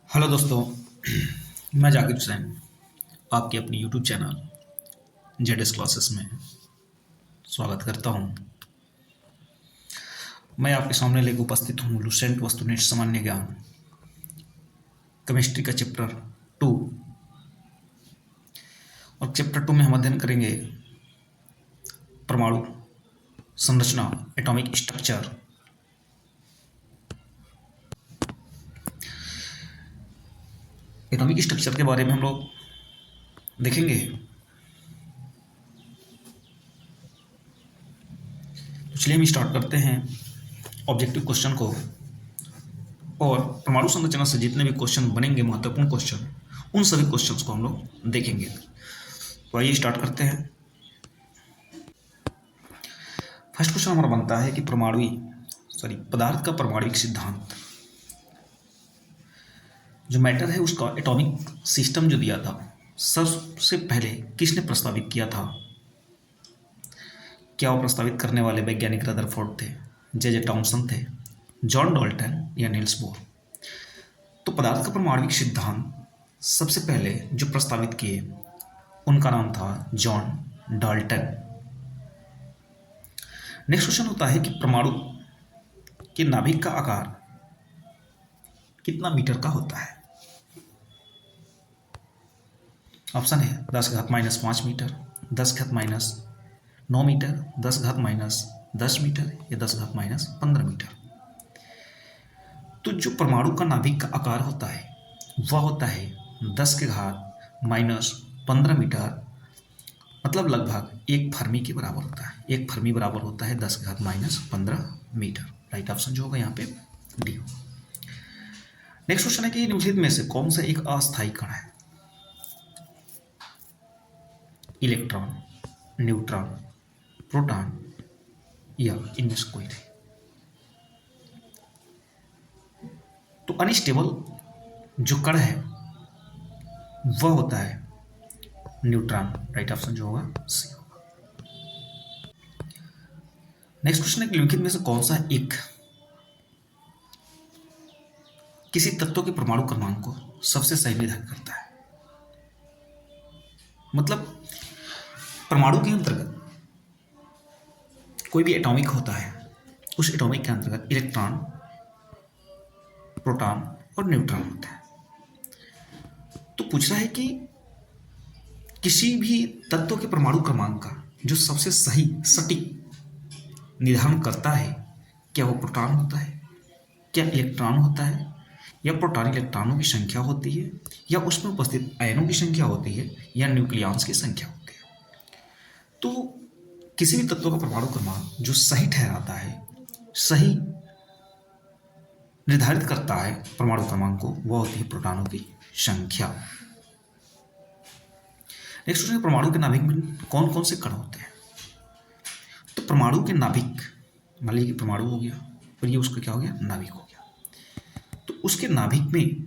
Hello दोस्तों। मैं जाकिर हुसैन आपके अपनी YouTube channel Z S classes में स्वागत करता हूं। मैं आपके सामने लेकर उपस्थित हूं लुसेंट वस्तुनिष्ठ सामान्य ज्ञान केमिस्ट्री का चैप्टर 2। और चैप्टर 2 में हम अध्ययन करेंगे परमाणु संरचना, एटॉमिक स्ट्रक्चर। एटॉमिक स्ट्रक्चर के बारे में हम लोग देखेंगे। तो चलिए हम स्टार्ट करते हैं ऑब्जेक्टिव क्वेश्चन को। और परमाणु संरचना से जितने भी क्वेश्चन बनेंगे, महत्वपूर्ण क्वेश्चन, उन सभी क्वेश्चंस को हम लोग देखेंगे। तो आइए स्टार्ट करते हैं। फर्स्ट क्वेश्चन हमारा बनता है कि पदार्थ का परमाणविक सिद्धांत, जो मैटर है उसका एटॉमिक सिस्टम जो दिया था, सबसे पहले किसने प्रस्तावित किया था? क्या वो प्रस्तावित करने वाले वैज्ञानिक रदरफोर्ड थे, जे टॉमसन थे, जॉन डाल्टन या नील्स बोर? तो पदार्थ का परमाणविक सिद्धांत सबसे पहले जो प्रस्तावित किए उनका नाम था जॉन डाल्टन। नेक्स्ट क्वेश्चन होता है कि परमाणु के नाभिक का आकार कितना मीटर का होता है? ऑप्शन है 10⁻⁻5 मीटर, 10⁻⁻9 मीटर, 10⁻⁻10 मीटर या 10⁻⁻15 मीटर। तो जो परमाणु का नाभिक का आकार होता है वह होता है 10⁻⁻15 मीटर, मतलब लगभग एक फर्मी के बराबर होता है। एक फर्मी बराबर होता है 10⁻⁻15 मीटर। राइट ऑप्शन जो होगा यहाँ पे डी होगा। नेक्स्ट क्वेश्चन है कि निम्नलिखित में से कौन सा एक अस्थायी कण है? इलेक्ट्रॉन, न्यूट्रॉन, प्रोटॉन या इनमें से कोई नहीं। तो अनस्टेबल जो कण है वह होता है न्यूट्रॉन। राइट ऑप्शन जो होगा सी होगा। नेक्स्ट क्वेश्चन है कि निम्नलिखित में से कौन सा एक किसी तत्व के परमाणु क्रमांक को सबसे सही निर्धारित करता है? मतलब परमाणु के अंतर्गत कोई भी एटॉमिक होता है, उस एटॉमिक के अंतर्गत इलेक्ट्रॉन, प्रोटॉन और न्यूट्रॉन होता है। तो पूछ रहा है कि किसी भी तत्व के परमाणु क्रमांक का जो सबसे सही सटीक निर्धारण करता है, क्या वो प्रोटॉन होता है, क्या इलेक्ट्रॉन होता है, या प्रोटॉन इलेक्ट्रॉनों की संख्या होती है, या उसमें उपस्थित आयनों की संख्या होती है, या न्यूक्लियॉन्स की संख्या होती है? तो किसी भी तत्व का परमाणु क्रमांक जो सही ठहराता है, सही निर्धारित करता है परमाणु क्रमांक को, वह होती है प्रोटॉनों की संख्या। नेक्स्ट क्वेश्चन, परमाणु के नाभिक में कौन कौन से कण होते हैं? तो परमाणु के नाभिक, मान लीजिए कि परमाणु हो गया और ये उसका क्या हो गया, नाभिक हो गया। तो उसके नाभिक में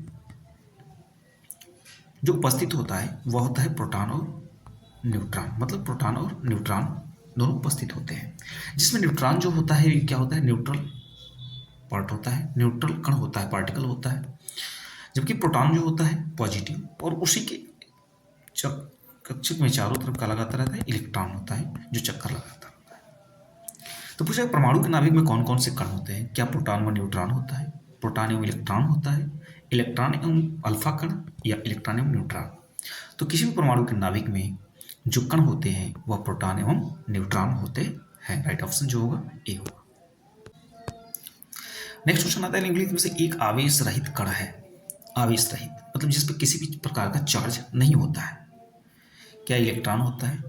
जो उपस्थित होता है वह होता है प्रोटॉन और न्यूट्रॉन। मतलब प्रोटॉन और न्यूट्रॉन दोनों उपस्थित होते हैं, जिसमें न्यूट्रॉन जो होता है क्या होता है, न्यूट्रल पार्ट होता है, न्यूट्रल कण होता है, पार्टिकल होता है। जबकि प्रोटॉन जो होता है पॉजिटिव, और उसी के कक्षक में चारों तरफ का लगाता रहता है इलेक्ट्रॉन होता है जो चक्कर लगाता रहता है। तो पूछा परमाणु के नाभिक में कौन कौन से कण होते हैं? क्या प्रोटॉन व न्यूट्रॉन होता है, प्रोटॉन एवं इलेक्ट्रॉन होता है, इलेक्ट्रॉन एवं अल्फा कण, या इलेक्ट्रॉन एवं न्यूट्रॉन? तो किसी भी परमाणु के नाभिक में जो कण होते हैं वह प्रोटॉन एवं न्यूट्रॉन होते हैं। राइट ऑप्शन जो होगा ए होगा। नेक्स्ट क्वेश्चन आता है निम्नलिखित में से एक आवेश रहित कण है। आवेश रहित मतलब जिस पर किसी भी प्रकार का चार्ज नहीं होता है। क्या इलेक्ट्रॉन होता है,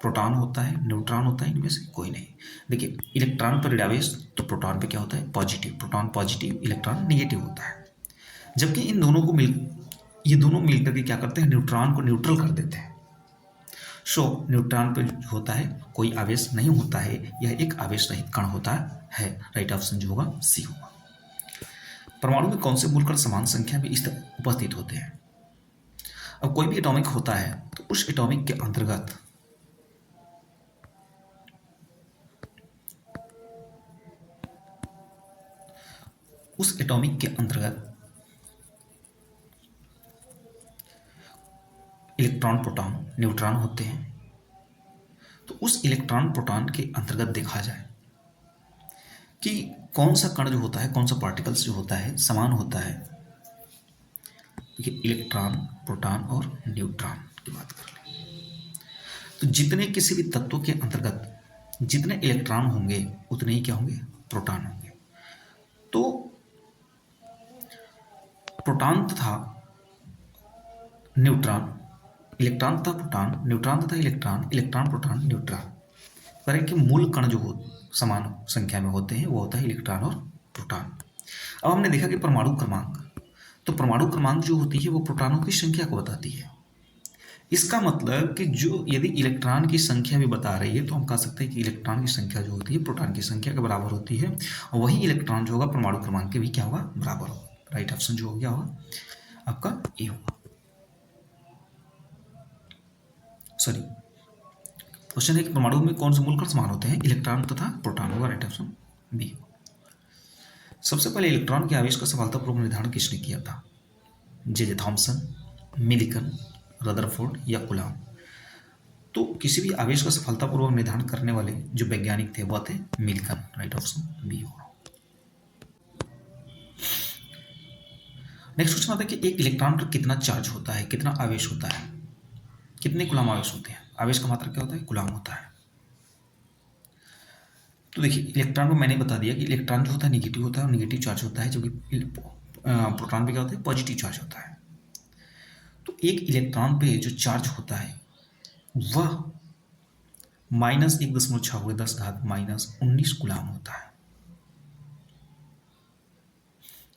प्रोटॉन होता है, न्यूट्रॉन होता है? इनमें से कोई नहीं। देखिए, इलेक्ट्रॉन पर ऋणावेश तो प्रोटॉन पे क्या होता है, positive. Proton positive, electron negative होता है। जबकि इन दोनों को ये दोनों मिलकर के क्या करते हैं, न्यूट्रॉन को न्यूट्रल कर देते हैं। सो न्यूट्रॉन पर होता है कोई आवेश नहीं होता है, यह एक आवेश रहित कण होता है। राइट ऑप्शन जो होगा सी होगा। परमाणु में कौन से मूलकण समान संख्या में इस तरह उपस्थित होते हैं? अब कोई भी एटॉमिक होता है तो उस एटॉमिक के अंतर्गत इलेक्ट्रॉन प्रोटॉन न्यूट्रॉन होते हैं। तो उस इलेक्ट्रॉन प्रोटॉन के अंतर्गत देखा जाए कि कौन सा कण जो होता है, कौन सा पार्टिकल्स जो होता है समान होता है। देखिए इलेक्ट्रॉन प्रोटॉन और न्यूट्रॉन की बात कर लें तो जितने किसी भी तत्व के अंतर्गत जितने इलेक्ट्रॉन होंगे उतने ही क्या होंगे, प्रोटॉन होंगे। तो प्रोटॉन तथा न्यूट्रॉन, इलेक्ट्रॉन तथा प्रोटॉन, न्यूट्रॉन तथा इलेक्ट्रॉन, इलेक्ट्रॉन प्रोटॉन न्यूट्रॉन तरह के मूल कण जो हो समान संख्या में होते हैं वो होता है इलेक्ट्रॉन और प्रोटॉन। अब हमने देखा कि परमाणु क्रमांक, तो परमाणु क्रमांक जो होती है वो प्रोटॉनों की संख्या को बताती है। इसका मतलब कि जो यदि इलेक्ट्रॉन की संख्या भी बता रही है तो हम कह सकते हैं कि इलेक्ट्रॉन की संख्या जो होती है प्रोटॉन की संख्या के बराबर होती है, और वही इलेक्ट्रॉन जो होगा परमाणु क्रमांक के भी क्या होगा, बराबर होगा। राइट ऑप्शन जो हो गया होगा आपका ए होगा। सॉरी, क्वेश्चन है कि परमाणु में कौन से मूल कण समान होते हैं, इलेक्ट्रॉन तथा प्रोटॉन होगा। Right option B. सबसे पहले इलेक्ट्रॉन के आवेश का सफलतापूर्वक निर्धारण किसने किया था, जे थॉमसन, मिलिकन, रदरफोर्ड या कूलॉम। तो किसी भी आवेश का सफलतापूर्वक निर्धारण करने वाले जो वैज्ञानिक थे वह थे मिलिकन। राइट ऑप्शन बी होगा। नेक्स्ट क्वेश्चन आता है कि एक इलेक्ट्रॉन पर कितना चार्ज होता है, कितना आवेश होता है, कितने कूलॉम आवेश होते हैं। आवेश का मात्रा क्या होता है, कूलॉम होता है। तो देखिए इलेक्ट्रॉन को मैंने बता दिया कि इलेक्ट्रॉन जो होता है निगेटिव होता है और निगेटिव चार्ज होता है, जबकि प्रोटॉन पे क्या होता है, पॉजिटिव चार्ज होता है। तो एक इलेक्ट्रॉन पे जो चार्ज होता है वह -1.6×10⁻⁻19 कूलॉम होता है।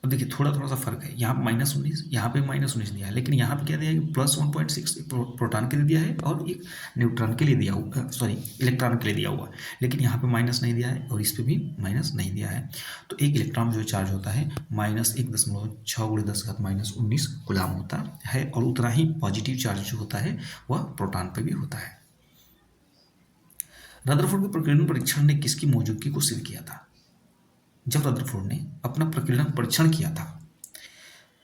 अब देखिए थोड़ा थोड़ा सा फर्क है, यहाँ -19, यहाँ पे -19 दिया है, लेकिन यहाँ पे क्या दिया है, +1.6 प्रोटॉन के लिए दिया है और एक न्यूट्रॉन के लिए दिया हुआ, सॉरी इलेक्ट्रॉन के लिए दिया हुआ है, लेकिन यहाँ पे माइनस नहीं दिया है और इस पे भी माइनस नहीं दिया है। तो एक इलेक्ट्रॉन जो चार्ज होता है -1.6×10⁻⁻19 कूलॉम होता है, और उतना ही पॉजिटिव चार्ज जो होता है वह प्रोटॉन पे भी होता है। रदरफोर्ड के प्रकीर्णन परीक्षण ने किसकी मौजूदगी को सिद्ध किया था। जब रदरफोर्ड ने अपना प्रकीर्णन परीक्षण किया था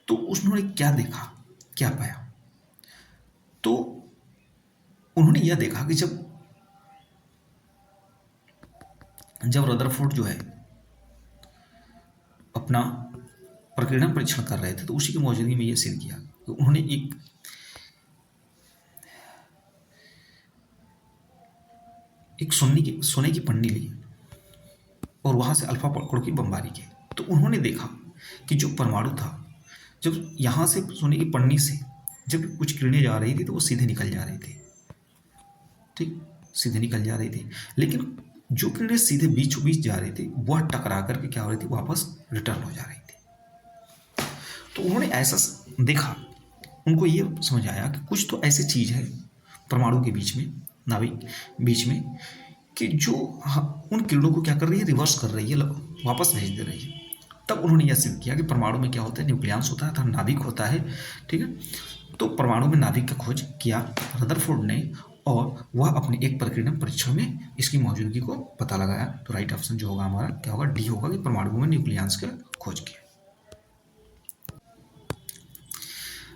तो उन्होंने क्या देखा, क्या पाया। तो उन्होंने यह देखा कि जब रदरफोर्ड जो है अपना प्रकीर्णन परीक्षण कर रहे थे तो उसी की मौजूदगी में यह सिद्ध किया। तो उन्होंने एक सोने की पन्नी ली और वहां से अल्फा परमाणु की बमबारी की। तो उन्होंने देखा कि जो परमाणु था, जब यहाँ से सोने की पन्नी से जब कुछ किरणें जा रही थी तो वो सीधे निकल जा रही थी, ठीक, सीधे निकल जा रही थी, लेकिन जो किरणें सीधे बीचों बीच जा रही थी वह टकरा करके क्या हो रही थी, वापस रिटर्न हो जा रही थी। तो उन्होंने ऐसा देखा, उनको ये समझ आया कि कुछ तो ऐसी चीज है परमाणु के बीच में, नाभिक बीच में, कि जो उन किरणों को क्या कर रही है, रिवर्स कर रही है, वापस भेज दे रही है। तब उन्होंने यह सिद्ध किया कि परमाणु में क्या होता है, न्यूक्लियस होता है अर्थात नाभिक होता है, ठीक है। तो परमाणु में नाभिक का खोज किया रदरफोर्ड ने और वह अपने एक प्रकीर्णन परीक्षण में इसकी मौजूदगी को पता लगाया। तो राइट ऑप्शन जो होगा हमारा क्या होगा, डी होगा, कि परमाणु में न्यूक्लियस का खोज किया।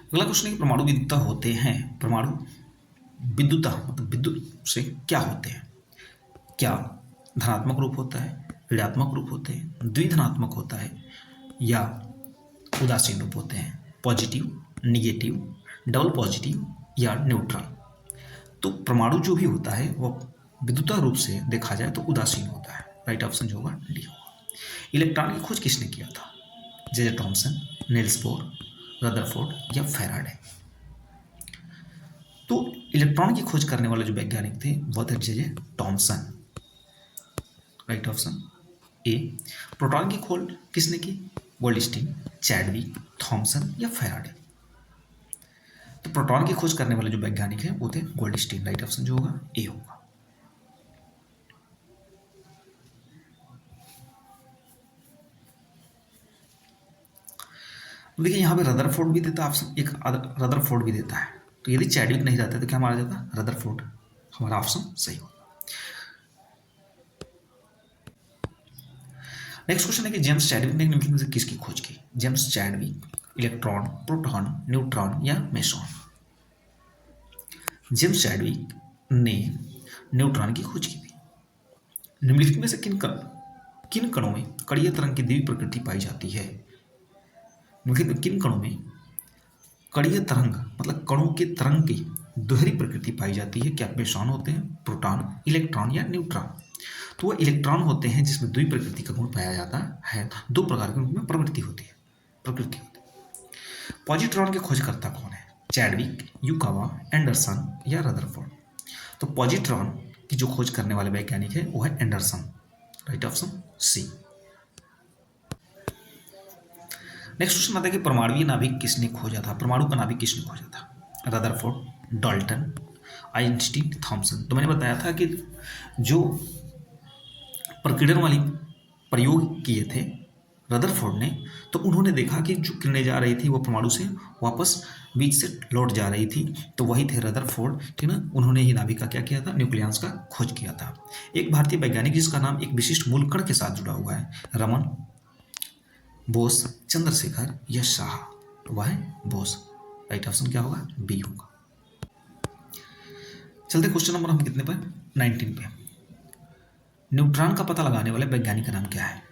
अगला क्वेश्चन है कि परमाणु विद्युतता होते हैं, परमाणु विद्युतता मतलब विद्युत से क्या होते हैं। क्या धनात्मक रूप होता है, ऋणात्मक रूप होते हैं, द्विधनात्मक होता है, या उदासीन रूप होते हैं, पॉजिटिव, निगेटिव, डबल पॉजिटिव या न्यूट्रल। तो परमाणु जो भी होता है वह विद्युत रूप से देखा जाए तो उदासीन होता है। राइट ऑप्शन जो होगा डी होगा। इलेक्ट्रॉन की खोज किसने किया था, J Thomson, Niels Bohr, Rutherford या फैराडे। तो इलेक्ट्रॉन की खोज करने वाले जो वैज्ञानिक थे वह थे J Thomson. Right option A. Proton की खोज किसने की, गोल्डस्टीन, चैडविक, थॉमसन या फैराडे। तो प्रोटॉन की खोज करने वाले जो वैज्ञानिक हैं वो थे गोल्डस्टीन। राइट ऑप्शन जो होगा ए होगा। देखिए यहाँ पे रदरफोर्ड भी देता है ऑप्शन, एक रदरफोर्ड भी देता है। तो यदि चैडविक नहीं रहता तो क्या मारा जाता, रदरफोर्ड। हमारा ऑप्शन सही होगा। नेक्स्ट क्वेश्चन है कि जेम्स चैडविक ने निम्नलिखित में से किसकी खोज की। James Chadwick, electron, proton, neutron या मेसॉन। जेम्स चैडविक ने न्यूट्रॉन की खोज की थी। निम्नलिखित में से किन कणों में कणीय तरंग की द्वितीय प्रकृति पाई जाती है? निम्नलिखित में किन कणों में कणीय तरंग मतलब कणों के तरंग की दोहरी प्रकृति पाई जाती है? क्या मेसॉन होते हैं, प्रोटॉन, इलेक्ट्रॉन या न्यूट्रॉन? तो वह इलेक्ट्रॉन होते हैं जिसमें द्वि प्रकृति का गुण पाया जाता है। दो प्रकार की उनमें प्रकृति होती है। पॉजिट्रॉन के खोजकर्ता कौन है? चैडविक, युकावा, एंडरसन या रदरफोर्ड? तो पॉजिट्रॉन की जो खोज करने वाले वैज्ञानिक है वो है Anderson. Right option C. Next question आता है कि परमाणुवीय नाभिक किसने खोजा था? परमाणु का नाभिक किसने खोजा था? Rutherford, Dalton, Einstein, Thomson. तो मैंने बताया था कि जो प्रकीर्णन वाली प्रयोग किए थे रदरफोर्ड ने, तो उन्होंने देखा कि जो किरणें जा रही थी वो परमाणु से वापस बीच से लौट जा रही थी, तो वही थे रदरफोर्ड, ठीक ना। उन्होंने ही नाभिक का क्या किया था? न्यूक्लियस का खोज किया था। एक भारतीय वैज्ञानिक जिसका नाम एक विशिष्ट मूलकण के साथ जुड़ा हुआ है, रमन, बोस, चंद्रशेखर या शाह, वह है बोस। राइट ऑप्शन क्या होगा? बी होगा। चलते क्वेश्चन नंबर हम कितने पर? 19 पे। न्यूट्रॉन का पता लगाने वाले वैज्ञानिक का नाम क्या है?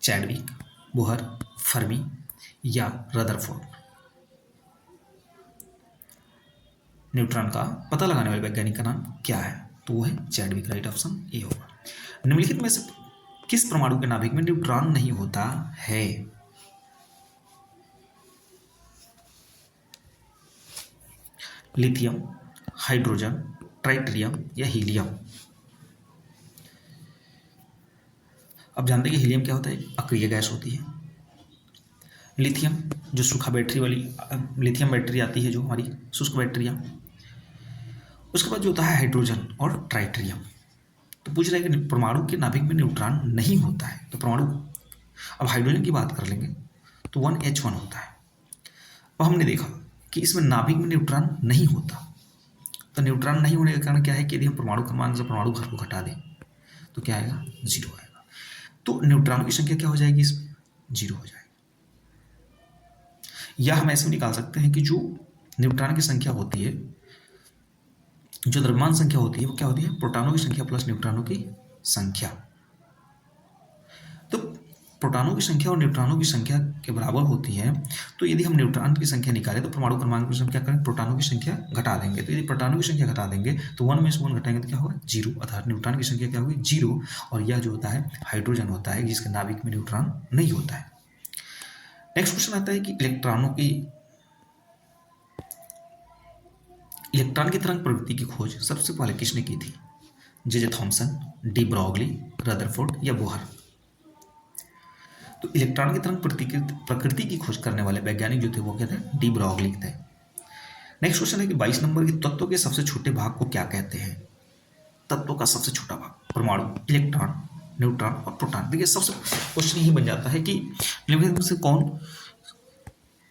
चैडविक, बोहर, फर्मी या रदरफोर्ड? न्यूट्रॉन का पता लगाने वाले वैज्ञानिक का नाम क्या है? तो वो है चैडविक। राइट ऑप्शन ए होगा। निम्नलिखित में से किस परमाणु के नाभिक में न्यूट्रॉन नहीं होता है? लिथियम, हाइड्रोजन, ट्राइटेरियम या हीलियम? अब जानते हैं कि हीलियम क्या होता है? अक्रिय गैस होती है। लिथियम जो सूखा बैटरी वाली लिथियम बैटरी आती है, जो हमारी शुष्क बैटरियाँ। उसके बाद जो होता है हाइड्रोजन और ट्राइटेरियम। तो पूछ रहा है कि परमाणु के नाभिक में न्यूट्रॉन नहीं होता है, तो परमाणु, अब हाइड्रोजन की बात कर लेंगे तो 1H1 होता है। अब हमने देखा कि इसमें नाभिक में न्यूट्रॉन नहीं होता, तो न्यूट्रॉन नहीं होने का कारण क्या है कि यदि हम परमाणु क्रमांक से परमाणु घर को घटा दें तो क्या आएगा? 0 आएगा। तो न्यूट्रॉन की संख्या क्या हो जाएगी? इसमें 0 हो जाएगी। या हम ऐसे निकाल सकते हैं कि जो न्यूट्रॉन की संख्या होती है, जो द्रव्यमान संख्या होती है, वो क्या होती है? प्रोटॉनों की संख्या प्लस न्यूट्रॉनों की संख्या। तो प्रोटॉनों की संख्या और न्यूट्रॉनों की संख्या के बराबर होती है, तो यदि हम न्यूट्रॉन की संख्या निकालें तो परमाणु क्रमांक में हम क्या करें? प्रोटॉनों की संख्या घटा देंगे। तो यदि प्रोटॉनों की संख्या घटा देंगे तो 1 में से 1 घटाएंगे तो क्या होगा? 0। अर्थात न्यूट्रॉन की संख्या क्या होगी? 0। और यह जो होता है हाइड्रोजन होता है, जिसके नाभिक में न्यूट्रॉन नहीं होता है। नेक्स्ट क्वेश्चन आता है कि इलेक्ट्रॉन की तरंग प्रवृत्ति की खोज सबसे पहले किसने की थी? J Thomson, de Broglie, Rutherford या बोहर? तो इलेक्ट्रॉन की तरंग प्रकृति की खोज करने वाले वैज्ञानिक जो थे वो क्या थे? डी ब्रॉगली थे। नेक्स्ट क्वेश्चन है कि 22 नंबर के तत्व के सबसे छोटे भाग को क्या कहते हैं? तत्व का सबसे छोटा भाग, परमाणु, इलेक्ट्रॉन, न्यूट्रॉन और प्रोटॉन। देखिए सबसे क्वेश्चन यही बन जाता है कि निम्नलिखित में से कौन,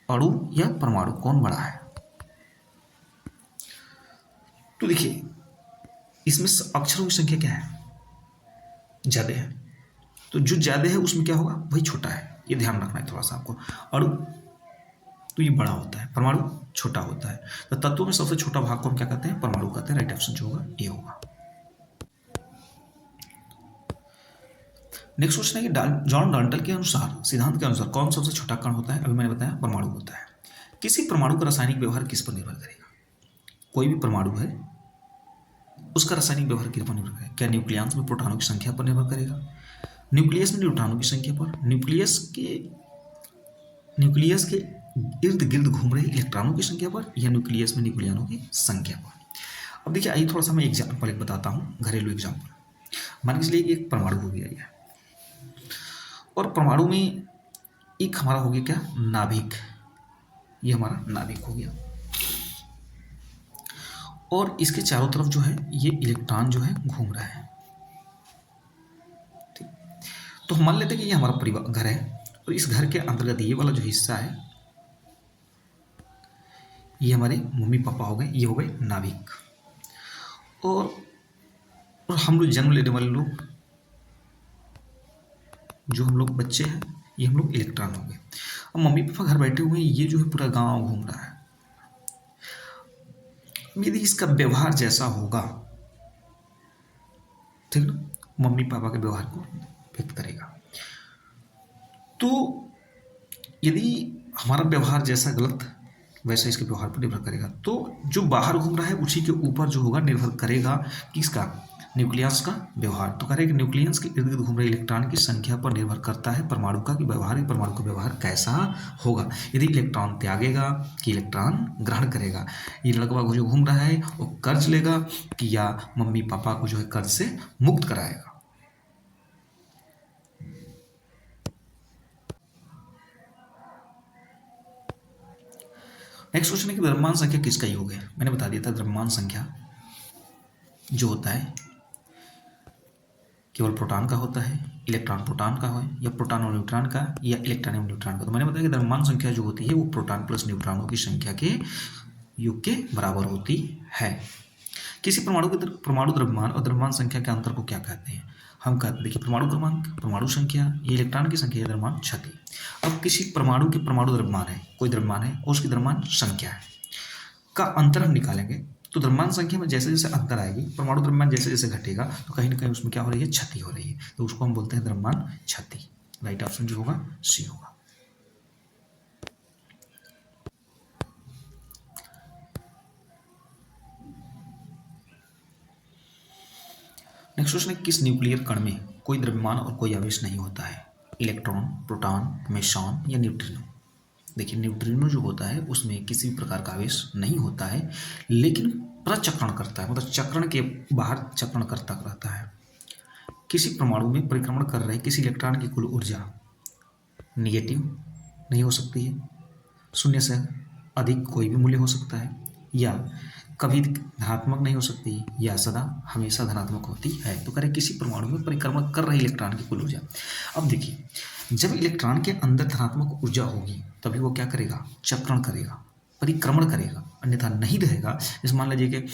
अणु या परमाणु, कौन बड़ा है? तो देखिए इसमें अक्षरों की संख्या क्या है? ज्यादा है, तो जो ज्यादा है उसमें क्या होगा? वही छोटा है। ये ध्यान रखना है थोड़ा सा आपको। अणु तो ये बड़ा होता है, परमाणु छोटा होता है। तो तत्वों में सबसे छोटा भाग को हम क्या कहते हैं? परमाणु कहते हैं। राइट ऑप्शन जो होगा ए होगा। नेक्स्ट क्वेश्चन है कि जॉन डाल्टन के अनुसार, सिद्धांत के अनुसार कौन सबसे छोटा कण होता है? अभी मैंने बताया परमाणु होता है। किसी परमाणु का रासायनिक व्यवहार किस पर निर्भर करेगा? कोई भी परमाणु है उसका रासायनिक व्यवहार किस पर निर्भर करेगा? क्या न्यूक्लियस में प्रोटॉनों की संख्या पर निर्भर करेगा, न्यूक्लियस में न्यूट्रॉनों की संख्या पर, न्यूक्लियस के इर्द गिर्द घूम रहे इलेक्ट्रॉनों की संख्या पर, या न्यूक्लियस में न्यूक्लियनों की संख्या पर? अब देखिए आइए थोड़ा सा मैं एग्जाम्पल एक बताता हूँ, घरेलू एग्जाम्पल। मान के चलिए एक परमाणु हो गया है, और परमाणु में एक हमारा हो गया क्या? नाभिक। ये हमारा नाभिक हो गया, और इसके चारों तरफ जो है ये इलेक्ट्रॉन जो है घूम रहा है। ठीक, तो हम मान लेते हैं कि ये हमारा परिवार घर है, और इस घर के अंतर्गत ये वाला जो हिस्सा है ये हमारे मम्मी पापा हो गए, ये हो गए नाभिक। और हम लोग जन्म लेने वाले लोग, जो हम लोग बच्चे हैं, ये हम लोग इलेक्ट्रॉन हो गए। अब मम्मी पापा घर बैठे हुए हैं, ये जो है पूरा गांव घूम रहा है। यदि इसका व्यवहार जैसा होगा, ठीक ना, मम्मी पापा के व्यवहार को व्यक्त करेगा। तो यदि हमारा व्यवहार जैसा गलत वैसा इसके व्यवहार पर निर्भर करेगा। तो जो बाहर घूम रहा है उसी के ऊपर जो होगा निर्भर करेगा किसका, न्यूक्लियस का व्यवहार। तो कह रहे हैं कि न्यूक्लियस के इर्द गिर्द घूम रहे इलेक्ट्रॉन की संख्या पर निर्भर करता है परमाणु का कि व्यवहार, परमाणु का व्यवहार कैसा होगा। यदि इलेक्ट्रॉन त्यागेगा कि इलेक्ट्रॉन ग्रहण करेगा, ये लड़का जो घूम रहा है वो कर्ज लेगा कि या मम्मी पापा को जो है कर्ज से मुक्त कराएगा। नेक्स्ट क्वेश्चन है कि द्रव्यमान संख्या किसका योग है। मैंने बता दिया था द्रव्यमान संख्या जो होता है केवल प्रोटॉन का होता है, इलेक्ट्रॉन प्रोटॉन का हो, या प्रोटॉन और न्यूट्रॉन का, या इलेक्ट्रॉन और न्यूट्रॉन का। तो मैंने बताया कि द्रव्यमान संख्या जो होती है वो प्रोटॉन प्लस न्यूट्रॉनों की संख्या के योग के बराबर होती है। किसी परमाणु के परमाणु द्रव्यमान और द्रव्यमान संख्या के अंतर को क्या कहते हैं। हम कहते हैं, देखिए, परमाणु क्रमांक, परमाणु संख्या, ये इलेक्ट्रॉन की संख्या, द्रव्यमान क्षति। अब किसी परमाणु के परमाणु द्रव्यमान है, कोई द्रव्यमान है और उसकी द्रव्यमान संख्या है का अंतर हम निकालेंगे। तो द्रव्यमान संख्या में जैसे जैसे अंतर आएगी, परमाणु द्रव्यमान जैसे जैसे घटेगा, तो कहीं ना कहीं उसमें क्या हो रही है, क्षति हो रही है। तो उसको हम बोलते हैं द्रव्यमान क्षति। राइट ऑप्शन जो होगा सी होगा। नेक्स्ट क्वेश्चन है किस न्यूक्लियर कण में कोई द्रव्यमान और कोई आवेश नहीं होता है। इलेक्ट्रॉन, प्रोटॉन, मेसॉन या न्यूट्रिनो। देखिए, न्यूट्रिनो जो होता है उसमें किसी भी प्रकार का आवेश नहीं होता है, लेकिन प्रचक्रण करता है, मतलब चक्रण के बाहर चक्रण करता रहता है। किसी परमाणु में परिक्रमण कर रहे किसी इलेक्ट्रॉन की कुल ऊर्जा निगेटिव नहीं हो सकती है, शून्य से अधिक कोई भी मूल्य हो सकता है, या कभी धनात्मक नहीं हो सकती, या सदा हमेशा धनात्मक होती है। तो करें किसी परमाणु में परिक्रमण कर रहे इलेक्ट्रॉन की कुल ऊर्जा। अब देखिए, जब इलेक्ट्रॉन के अंदर धनात्मक ऊर्जा होगी तभी वो क्या करेगा, चक्रण करेगा, परिक्रमण करेगा, अन्यथा नहीं रहेगा। जैसे मान लीजिए कि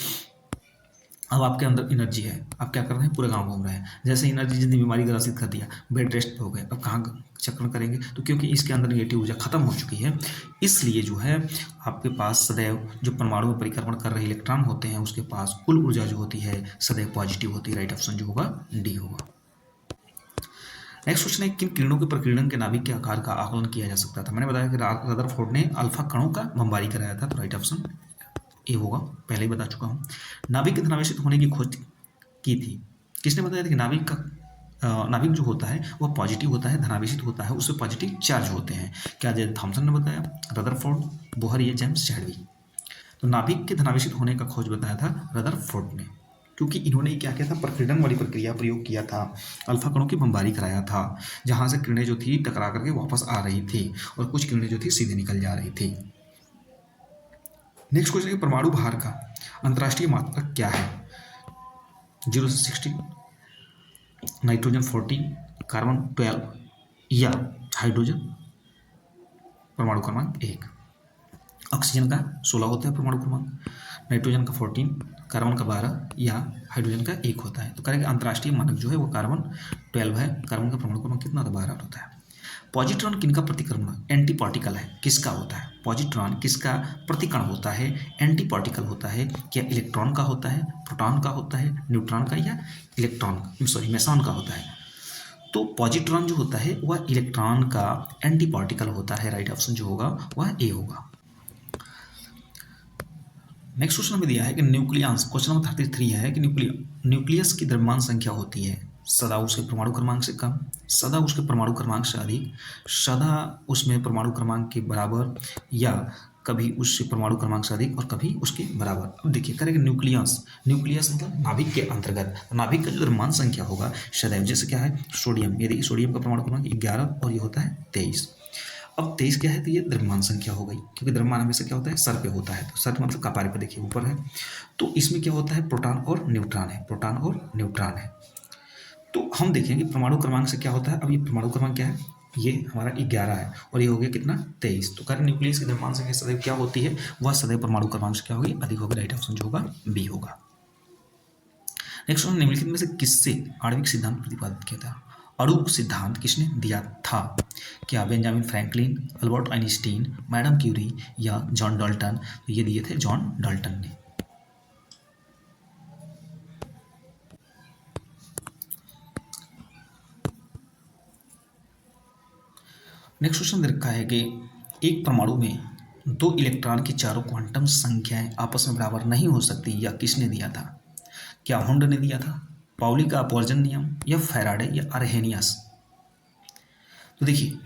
अब आपके अंदर एनर्जी है, आप क्या कर रहे हैं, पूरे गांव घूम रहे हैं। जैसे एनर्जी जितनी बीमारी ग्रसित कर दिया, बेड रेस्ट पे हो गए, अब कहाँ चक्रण करेंगे। तो क्योंकि इसके अंदर नेगेटिव ऊर्जा खत्म हो चुकी है, इसलिए जो है आपके पास सदैव जो परमाणु में परिक्रमण कर रहे इलेक्ट्रॉन होते हैं उसके पास कुल ऊर्जा जो होती है सदैव पॉजिटिव होती है। राइट ऑप्शन जो होगा डी होगा। नेक्स्ट क्वेश्चन है किन किरणों के प्रकीर्णन के नाभिक के आकार का आकलन किया जा सकता था। मैंने बताया कि रदरफोर्ड ने अल्फा कणों का बमबारी कराया था। तो राइट ऑप्शन ए होगा, पहले ही बता चुका हूँ। नाभिक के धनावेशित होने की खोज की थी, किसने बताया था कि नाभिक जो होता है वह पॉजिटिव होता है, धनावेशित होता है, उससे पॉजिटिव चार्ज होते हैं। क्या जे थॉमसन ने बताया, रदरफोर्ड, बोहर या जेम्स चैडविक। तो नाभिक के धनावेशित होने का खोज बताया था रदरफोर्ड ने, क्योंकि इन्होंने क्या किया था, प्रकीर्णन वाली प्रक्रिया प्रयोग किया था, अल्फा कणों की बमबारी कराया था, जहां से किरणें जो थी टकरा करके वापस आ रही थी और कुछ किरणें जो थी सीधे निकल जा रही थी। नेक्स्ट क्वेश्चन है परमाणु भार का अंतर्राष्ट्रीय मात्रक क्या है। 0 से 16, नाइट्रोजन 14, कार्बन 12 या हाइड्रोजन परमाणु क्रमांक 1। ऑक्सीजन का 16 होता है परमाणु क्रमांक, नाइट्रोजन का 14, कार्बन का 12 या हाइड्रोजन का 1 होता है। तो करेंगे अंतर्राष्ट्रीय मानक जो है वो कार्बन 12 है। कार्बन का परमाणु क्रमांक कितना होता है, 12 होता है। पॉजिट्रॉन किनका प्रतिक्रमण एंटी पार्टिकल है, किसका होता है। पॉजिट्रॉन किसका प्रतिकण होता है, एंटी पार्टिकल होता है। क्या इलेक्ट्रॉन का होता है, प्रोटॉन का होता है, न्यूट्रॉन का, या मेसॉन का होता है। तो पॉजिट्रॉन जो होता है वह इलेक्ट्रॉन का एंटी पार्टिकल होता है। राइट ऑप्शन जो होगा वह ए होगा। नेक्स्ट क्वेश्चन हमें दिया है कि न्यूक्लियस, क्वेश्चन नंबर 33 है कि न्यूक्लियस की द्रव्यमान संख्या होती है सदा उसके परमाणु क्रमांक से कम, सदा उसके परमाणु क्रमांक से अधिक, सदा उसमें परमाणु क्रमांक के बराबर, या कभी उससे परमाणु क्रमांक से अधिक और कभी उसके बराबर। अब देखिए करेंगे न्यूक्लियस मतलब नाभिक के अंतर्गत, नाभिक का जो द्रव्यमान संख्या होगा सदैव, जैसे क्या है सोडियम, यदि सोडियम का परमाणु क्रमांक 11 और ये होता है 23। अब 23 क्या है, तो ये द्रव्यमान संख्या हो गई, क्योंकि द्रव्यमान हमेशा क्या होता है सर पे होता है। तो सर मतलब कपारे पे देखिए ऊपर है। तो इसमें क्या होता है, प्रोटॉन और न्यूट्रॉन है, प्रोटॉन और न्यूट्रॉन है। तो हम देखेंगे परमाणु क्रमांक से क्या होता है। अब ये परमाणु क्रमांक क्या है, ये हमारा 11 है और ये हो गया कितना 23। तो कारण न्यूक्लियस की द्रव्यमान संख्या सदैव क्या होती है, वह सदैव परमाणु क्रमांक से क्या होगी, अधिक होगी। राइट ऑप्शन जो होगा बी होगा। नेक्स्ट हम निम्नलिखित में से किससे आणविक सिद्धांत प्रतिपादित किया था। अणु सिद्धांत किसने दिया था। क्या Benjamin Franklin, Albert Einstein, Madame Curie या जॉन डाल्टन। तो ये दिए थे जॉन डाल्टन ने। नेक्स्ट क्वेश्चन दे रखा है कि एक परमाणु में दो इलेक्ट्रॉन की चारों क्वांटम संख्याएं आपस में बराबर नहीं हो सकती, या किसने दिया था? क्या हुंड ने दिया था, पाउली का अपवर्जन नियम, या फैराडे, या अर्हेनियस? तो देखिए,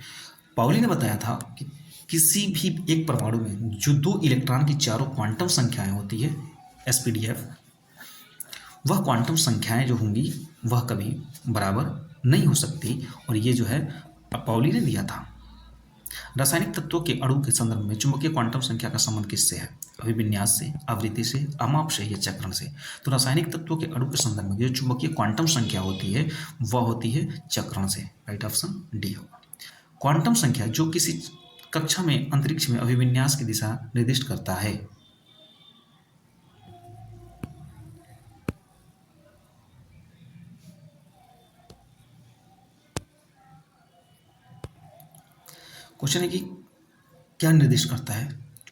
पाउली ने बताया था कि किसी भी एक परमाणु में जो दो इलेक्ट्रॉन की चारों क्वांटम संख्याएं होती है, एसपीडीएफ, वह क्वांटम संख्याएं जो होंगी वह कभी बराबर नहीं हो सकती, और ये जो है पाउली ने दिया था। रासायनिक तत्वों के अणु के संदर्भ में चुंबकीय क्वांटम संख्या का संबंध किससे है? अभिविन्यास से, आवृत्ति से, अमाप से, या चक्रण से? तो रासायनिक तत्वों के अणु के संदर्भ में जो चुंबकीय क्वांटम संख्या होती है वह होती है चक्रण से। राइट ऑप्शन डी होगा। क्वांटम संख्या जो किसी कक्षा में अंतरिक्ष में अभिविन्यास की दिशा निर्दिष्ट करता है। क्वेश्चन है कि क्या निर्दिष्ट करता है?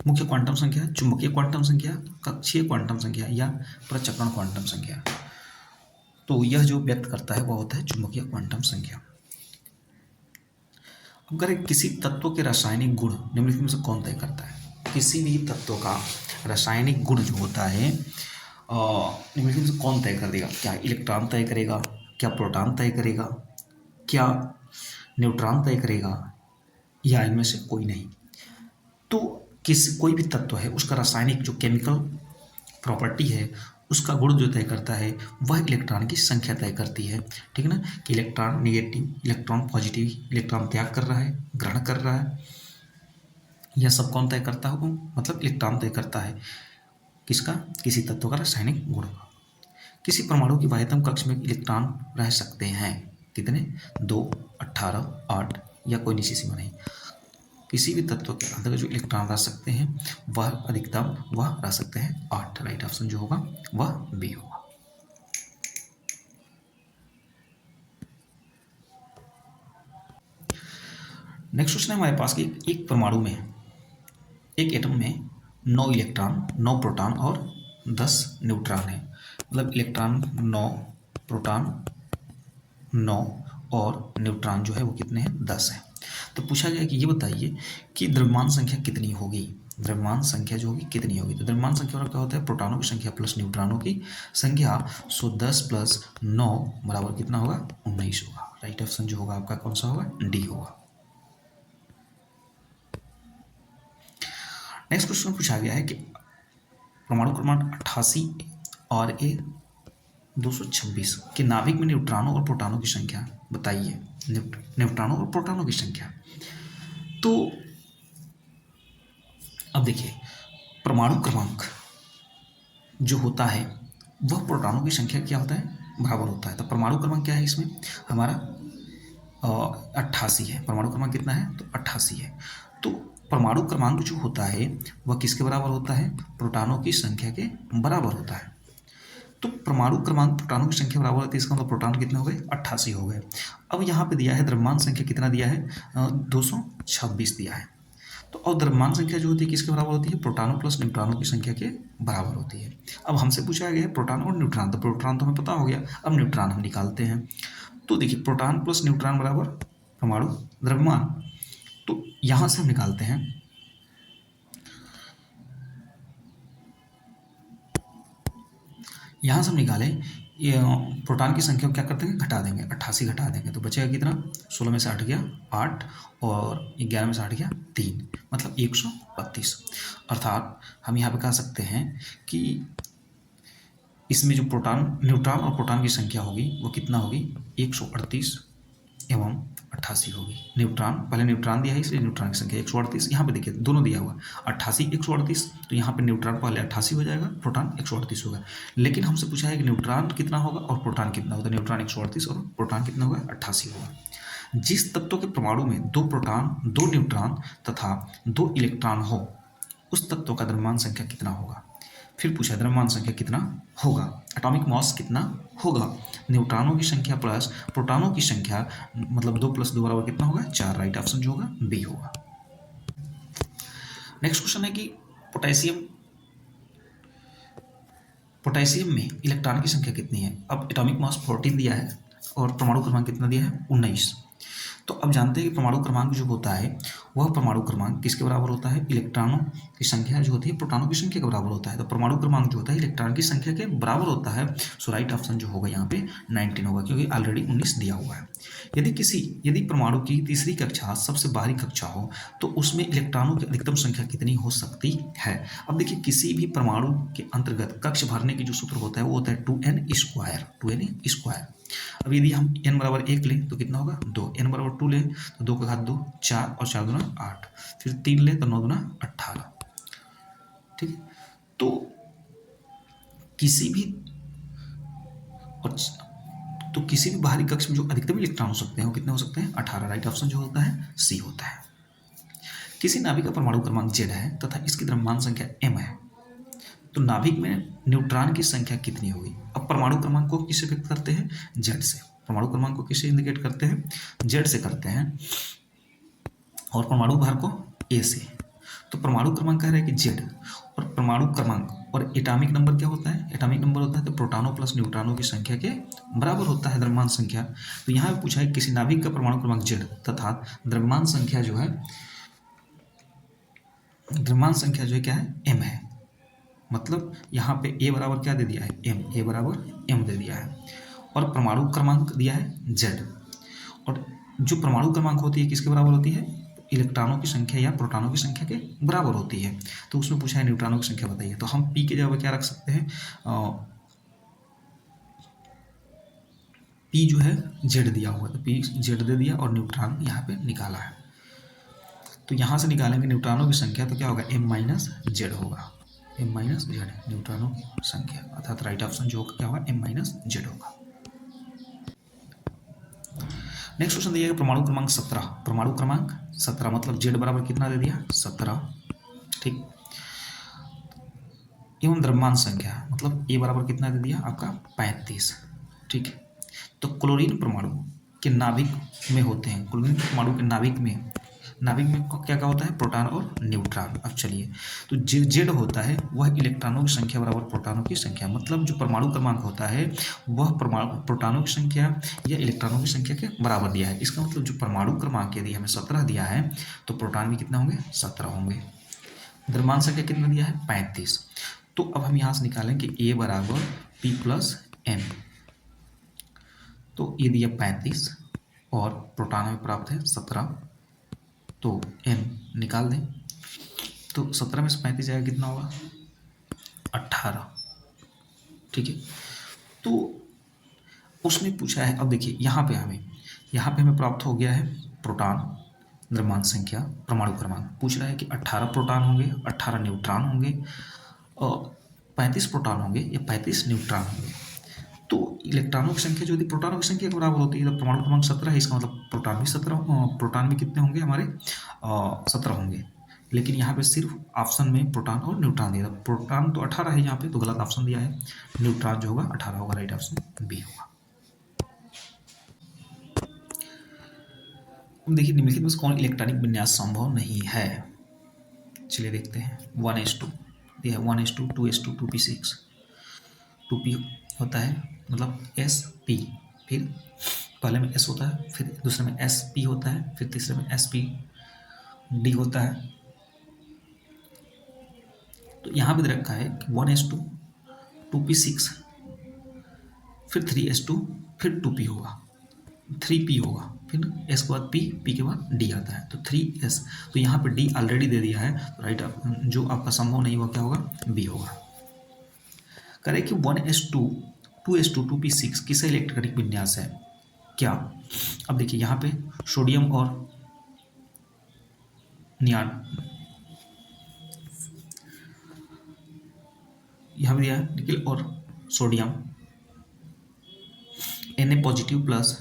मुख्य क्वांटम संख्या, चुंबकीय क्वांटम संख्या, कक्षीय क्वांटम संख्या, या प्रचक्रण क्वांटम संख्या? तो यह जो व्यक्त करता है वह होता है चुंबकीय क्वांटम संख्या। अगर किसी तत्व के रासायनिक गुण निम्नलिखित में से कौन तय करता है? किसी भी तत्व का रासायनिक गुण जो होता है निम्नलिखित में से कौन तय कर देगा? क्या इलेक्ट्रॉन तय करेगा, क्या प्रोटॉन तय करेगा, क्या न्यूट्रॉन तय करेगा, या इनमें से कोई नहीं? तो कोई भी तत्व है उसका रासायनिक जो केमिकल प्रॉपर्टी है उसका गुण जो तय करता है वह इलेक्ट्रॉन की संख्या तय करती है। ठीक है ना, कि electron negative, electron positive, electron त्याग कर रहा है, ग्रहण कर रहा है, यह सब कौन तय करता है? मतलब इलेक्ट्रॉन तय करता है किसका? किसी तत्व का रासायनिक गुण का। किसी परमाणु की बाह्यतम कक्ष में इलेक्ट्रॉन रह सकते हैं कितने? 2, 18, 8, या कोई निश्चित सीमा नहीं। किसी भी तत्व के अंदर जो इलेक्ट्रॉन रह सकते हैं वह अधिकतम वह रह सकते हैं 8। राइट ऑप्शन जो होगा वह बी होगा। नेक्स्ट क्वेश्चन है हमारे पास कि एक परमाणु में, एक एटम में 9 इलेक्ट्रॉन, 9 प्रोटॉन और 10 न्यूट्रॉन है। मतलब इलेक्ट्रॉन 9, प्रोटॉन 9 और न्यूट्रॉन जो है वो कितने हैं? 10 है। तो पूछा गया कि ये बताइए कि द्रव्यमान संख्या कितनी होगी? द्रव्यमान संख्या जो होगी कितनी होगी? तो द्रव्यमान संख्या क्या होता है? प्रोटॉनों की संख्या प्लस न्यूट्रॉनों की संख्या। 10 प्लस 9 बराबर कितना होगा? 19 होगा। राइट ऑप्शन जो होगा आपका कौन सा होगा? डी होगा। नेक्स्ट क्वेश्चन पूछा गया है कि परमाणु क्रमांक 88 और ए 226 के नाभिक में न्यूट्रॉनों और प्रोटॉनों की संख्या बताइए। न्यूट्रॉनों और प्रोटॉनों की संख्या। तो अब देखिए, परमाणु क्रमांक जो होता है वह प्रोटॉनों की संख्या क्या होता है? बराबर होता है। तो परमाणु क्रमांक क्या है इसमें? हमारा 88 है। परमाणु क्रमांक कितना है? तो 88 है। तो परमाणु क्रमांक जो होता है वह किसके बराबर होता है? प्रोटॉनों की संख्या के बराबर होता है। तो परमाणु क्रमांक प्रोटॉनों की संख्या बराबर होती है, इसका मतलब प्रोटॉन कितने हो गए? 88 हो गए। अब यहाँ पे दिया है द्रव्यमान संख्या कितना दिया है? 226 दिया है। तो और द्रव्यमान संख्या जो होती है किसके बराबर होती है? प्रोटॉनों प्लस न्यूट्रॉनों की संख्या के बराबर होती है। अब हमसे पूछा गया है प्रोटॉन और न्यूट्रॉन, तो प्रोटॉन तो हमें पता हो गया, अब न्यूट्रॉन हम निकालते हैं। तो देखिए, प्रोटॉन प्लस न्यूट्रॉन बराबर परमाणु द्रव्यमान। तो यहाँ से हम निकालते हैं, यहाँ से हम निकालें ये प्रोटॉन की संख्या को क्या करते हैं? घटा देंगे, 88 घटा देंगे तो बचेगा कितना? 16 में से 8 गया 8, और 11 में से 8 गया 3, मतलब 132। अर्थात हम यहाँ पे कह सकते हैं कि इसमें जो न्यूट्रॉन और प्रोटॉन की संख्या होगी वो कितना होगी? 138 एवं 88 होगी। न्यूट्रॉन, पहले न्यूट्रॉन दिया है इसलिए न्यूट्रॉन की संख्या 138। यहाँ पे देखिए दोनों दिया हुआ 88 138, तो यहाँ पे न्यूट्रॉन पहले 88 हो जाएगा, प्रोटॉन 138 होगा। लेकिन हमसे पूछा है कि न्यूट्रॉन कितना होगा और प्रोटॉन कितना होगा? न्यूट्रॉन 138 और प्रोटॉन कितना होगा? 88 होगा। जिस तत्व के परमाणु में 2 प्रोटॉन, 2 न्यूट्रॉन तथा 2 इलेक्ट्रॉन हो उस तत्व का द्रव्यमान संख्या कितना होगा? फिर पूछा द्रव्यमान संख्या कितना होगा, एटॉमिक मास कितना होगा? न्यूट्रॉनों की संख्या प्लस प्रोटॉनों की संख्या, मतलब 2 + 2 बराबर कितना होगा? 4। राइट ऑप्शन जो होगा बी होगा। नेक्स्ट क्वेश्चन है कि पोटेशियम में इलेक्ट्रॉन की संख्या कितनी है? अब एटॉमिक मास 14 दिया है और परमाणु क्रमांक कितना दिया है? 19। तो अब जानते हैं कि परमाणु क्रमांक जो होता है वह परमाणु क्रमांक किसके बराबर होता है, इलेक्ट्रॉनों की संख्या जो होती है प्रोटॉनों की संख्या के बराबर होता है। तो परमाणु क्रमांक जो होता है इलेक्ट्रॉन की संख्या के बराबर होता है। सो राइट ऑप्शन जो होगा यहाँ पे 19 होगा, क्योंकि ऑलरेडी 19 दिया हुआ है। यदि परमाणु की तीसरी कक्षा सबसे बाहरी कक्षा हो तो उसमें इलेक्ट्रॉनों की अधिकतम संख्या कितनी हो सकती है। अब देखिए किसी भी परमाणु के अंतर्गत कक्ष भरने की जो सूत्र होता है वो होता है 2n स्क्वायर, 2n स्क्वायर। अब यदि हम n बराबर 1 लें तो कितना होगा 2, n बराबर 2 लें तो 2 का घात 2 4 और 4 दूना 8, फिर 3 लें तो 9 दूना 18। ठीक है, तो किसी भी और तो किसी भी बाहरी कक्ष में जो अधिकतम इलेक्ट्रॉन हो सकते हैं वो कितने हो सकते हैं 18। राइट ऑप्शन जो होता है सी होता है। किसी नाभिक का परमाणु क्रमांक Z है तथा इसकी द्रव्यमान संख्या m है, तो नाभिक में न्यूट्रॉन की संख्या कितनी होगी। अब परमाणु क्रमांक को किससे व्यक्त करते हैं, Z से। परमाणु क्रमांक को किससे इंडिकेट करते हैं, Z से करते हैं, और परमाणु भार को A से। तो परमाणु क्रमांक कह रहा है कि Z, और परमाणु क्रमांक और एटॉमिक नंबर क्या होता है, एटॉमिक नंबर होता है तो प्रोटॉनों प्लस न्यूट्रॉनों की संख्या के बराबर होता है द्रव्यमान संख्या। तो यहाँ पे पूछा है किसी नाभिक का परमाणु क्रमांक Z तथा द्रव्यमान संख्या जो है, द्रव्यमान संख्या जो है क्या है m है। मतलब यहाँ पे a बराबर क्या दे दिया है m, a बराबर m दे दिया है, और परमाणु क्रमांक दिया है Z। और जो परमाणु क्रमांक होती है किसके बराबर होती है, इलेक्ट्रॉनों की संख्या या प्रोटॉनों की संख्या के बराबर होती है। तो उसमें पूछा है न्यूट्रॉनों की संख्या बताइए, तो हम p के जगह क्या रख सकते हैं, p जो है Z दिया हुआ है तो p Z दे दिया और न्यूट्रॉन यहाँ पे निकाला है। तो यहाँ से निकालेंगे न्यूट्रॉनों की संख्या तो क्या होगा m माइनस जेड होगा, m माइनस जेड न्यूट्रॉनों की संख्या, अर्थात राइट ऑप्शन जो होगा क्या होगा m माइनस जेड होगा। नेक्स्ट क्वेश्चन दिया गया परमाणु क्रमांक 17। परमाणु क्रमांक 17 मतलब Z बराबर कितना दे दिया 17, ठीक। एवं द्रव्यमान संख्या मतलब A बराबर कितना दे दिया आपका 35, ठीक। तो क्लोरीन परमाणु के नाभिक में होते हैं, क्लोरीन परमाणु के नाभिक में क्या क्या होता है, प्रोटॉन और न्यूट्रॉन। अब चलिए, तो जेड होता है वह इलेक्ट्रॉनों की संख्या बराबर प्रोटॉनों की संख्या, मतलब जो परमाणु क्रमांक होता है वह प्रोटॉनों की संख्या या इलेक्ट्रॉनों की संख्या के बराबर दिया है। इसका मतलब जो परमाणु क्रमांक यदि हमें 17 दिया है तो प्रोटॉन भी कितना होंगे 17 होंगे। द्रव्यमान संख्या कितना दिया है 35। तो अब हम यहाँ से निकालें कि A बराबर P प्लस M, तो ये दिया 35 और प्रोटॉन में प्राप्त है 17, तो m निकाल दें तो 17 में से 35 जाएगा कितना होगा 18, ठीक है। तो उसने पूछा है, अब देखिए यहाँ पे हमें प्राप्त हो गया है प्रोटॉन, द्रव्यमान संख्या, परमाणु क्रमांक। पूछ रहा है कि 18 प्रोटॉन होंगे, 18 न्यूट्रॉन होंगे और 35 प्रोटॉन होंगे या 35 न्यूट्रॉन होंगे। तो इलेक्ट्रॉनों की संख्या जो यदि प्रोटॉनों की संख्या के बराबर होती है तो परमाणु क्रमांक 17 है, इसका मतलब प्रोटॉन भी कितने होंगे हमारे 17 होंगे। लेकिन यहाँ पे सिर्फ ऑप्शन में प्रोटॉन और न्यूट्रॉन दिया था, प्रोटॉन तो 18 है यहाँ पे तो गलत ऑप्शन दिया है, न्यूट्रॉन जो होगा 18 होगा, राइट ऑप्शन बी होगा। अब देखिए निम्नलिखित में से कौन इलेक्ट्रॉनिक विन्यास संभव नहीं है। चलिए देखते हैं। 1s2 दिया है, 1s2 2s2 2p6, 2p होता है मतलब sp, फिर पहले में s होता है, फिर दूसरे में sp होता है, फिर तीसरे में spd होता है। तो यहाँ पे दे रखा है 1s2 2p6 फिर 3s2 फिर 2p होगा, 3p होगा, फिर s के बाद p के बाद d आता है तो 3s। तो यहाँ पे d ऑलरेडी दे दिया है, तो राइट जो आपका संभव नहीं हुआ क्या होगा b होगा। करें कि 1s2 2s2 2p6 किसका इलेक्ट्रॉनिक विन्यास है क्या। अब देखिए यहाँ पे सोडियम और नियान, यहाँ पे दिया है निकेल और sodium, Na positive plus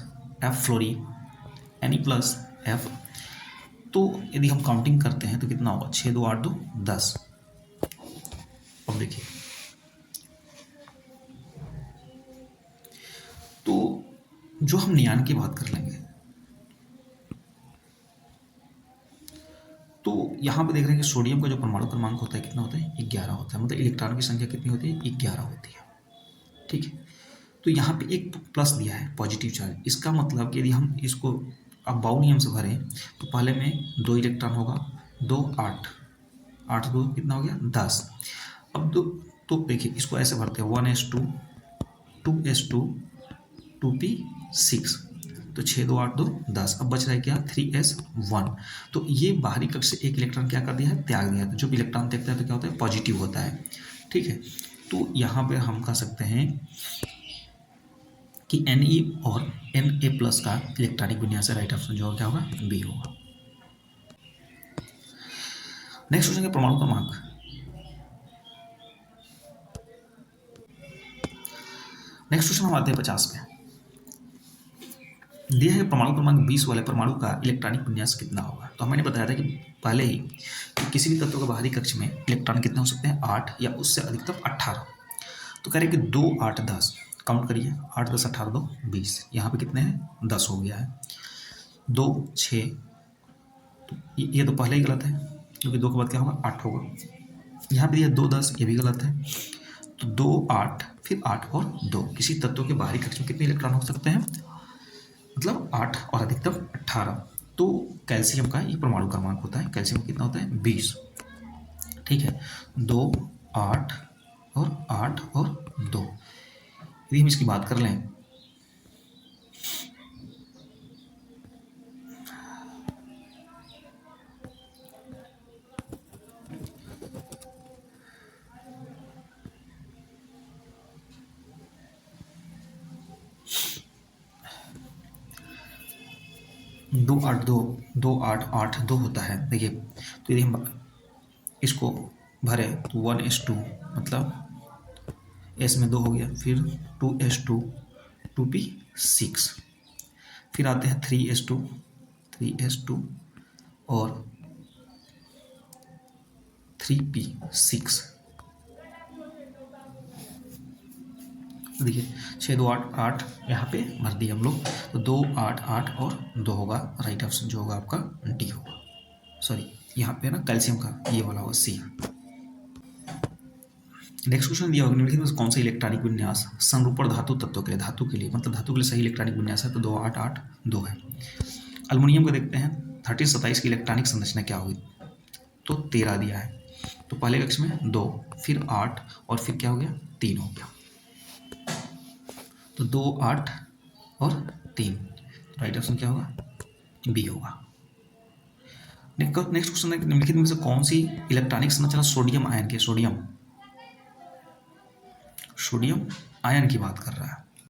F fluorine, Ne plus F। तो यदि हम काउंटिंग करते हैं तो कितना होगा 6 2 8 2 10। अब देखिए तो जो हम नियान की बात कर लेंगे तो यहाँ पे देख रहे हैं कि सोडियम का जो परमाणु क्रमांक होता है कितना होता है 11 होता है, मतलब इलेक्ट्रॉनों की संख्या कितनी होती है 11 होती है, ठीक है। तो यहाँ पे एक प्लस दिया है पॉजिटिव चार्ज, इसका मतलब कि यदि हम इसको अब बाउ नियम से भरें तो पहले में 2 इलेक्ट्रॉन होगा, 2 8, 8 2 कितना हो गया 10। अब तो देखिए इसको ऐसे भरते हैं 1s2 2s2 2p6, तो 6 2 8 2 10। अब बच रहा है क्या 3s1। तो ये बाहरी कक्ष से एक इलेक्ट्रॉन क्या कर दिया है, त्याग दिया है। तो जो भी इलेक्ट्रॉन त्यागता है तो क्या होता है, पॉजिटिव होता है। ठीक है, तो यहाँ पे हम कह सकते हैं कि Ne और Na+ का इलेक्ट्रॉनिक विन्यास है, राइट ऑप्शन जो क्या होगा बी होगा। नेक्स्ट क्वेश्चन है परमाणु क्रमांक। नेक्स्ट क्वेश्चन हम आते हैं 50 पे। दिया है परमाणु क्रमांक 20 वाले परमाणु का इलेक्ट्रॉनिक विन्यास कितना होगा। तो मैंने बताया था कि पहले ही कि किसी भी तत्व के बाहरी कक्ष में इलेक्ट्रॉन कितने हो सकते हैं, 8 या उससे अधिकतम 18। तो कह रहे हैं कि 2 8 10, काउंट करिए 8 10 18 2 20, यहाँ पे कितने हैं 10 हो गया है। 2 6, तो ये तो पहले ही गलत है क्योंकि 2 के बाद क्या होगा 8 होगा। यहाँ पे दिया 2 10, ये भी गलत है। तो 2 8 फिर 8 और 2, किसी तत्व के बाहरी कक्ष में कितने इलेक्ट्रॉन हो सकते हैं, मतलब 8 और अधिकतम 18। तो कैल्शियम का ये परमाणु क्रमांक होता है, कैल्शियम कितना होता है 20। ठीक है, 2 8 और 8 और 2। यदि हम इसकी बात कर लें 2 8 2 2 8 8 2 होता है। देखिए तो यदि हम इसको भरे तो 1s2 मतलब s में 2 हो गया, फिर 2s2 2p6, फिर आते हैं 3s2 और 3p6। देखिए 6 2 8 8 यहाँ पे भर दिए हम लोग, तो 2 8 8 और 2 होगा, राइट ऑप्शन जो होगा आपका डी होगा। सॉरी यहाँ पे ना कैल्शियम का ये वाला होगा सी। नेक्स्ट क्वेश्चन दिया होगा निम्नलिखित में कौन सा इलेक्ट्रॉनिक विन्यास संरूपण धातु तत्व के लिए, धातु के लिए मतलब धातु के लिए सही इलेक्ट्रॉनिक विन्यास है, तो 2 8 8 2 है। अल्युमिनियम को देखते हैं 13 27 की इलेक्ट्रॉनिक संरचना क्या होगी, तो 13 दिया है। तो पहले कक्ष में 2, फिर 8 और फिर क्या हो गया 3 हो गया, तो 2 8 और 3, राइट ऑप्शन क्या होगा बी होगा। नेक्स्ट क्वेश्चन है निम्नलिखित में से कौन सी इलेक्ट्रॉनिक संरचना सोडियम आयन की, सोडियम आयन की बात कर रहा है।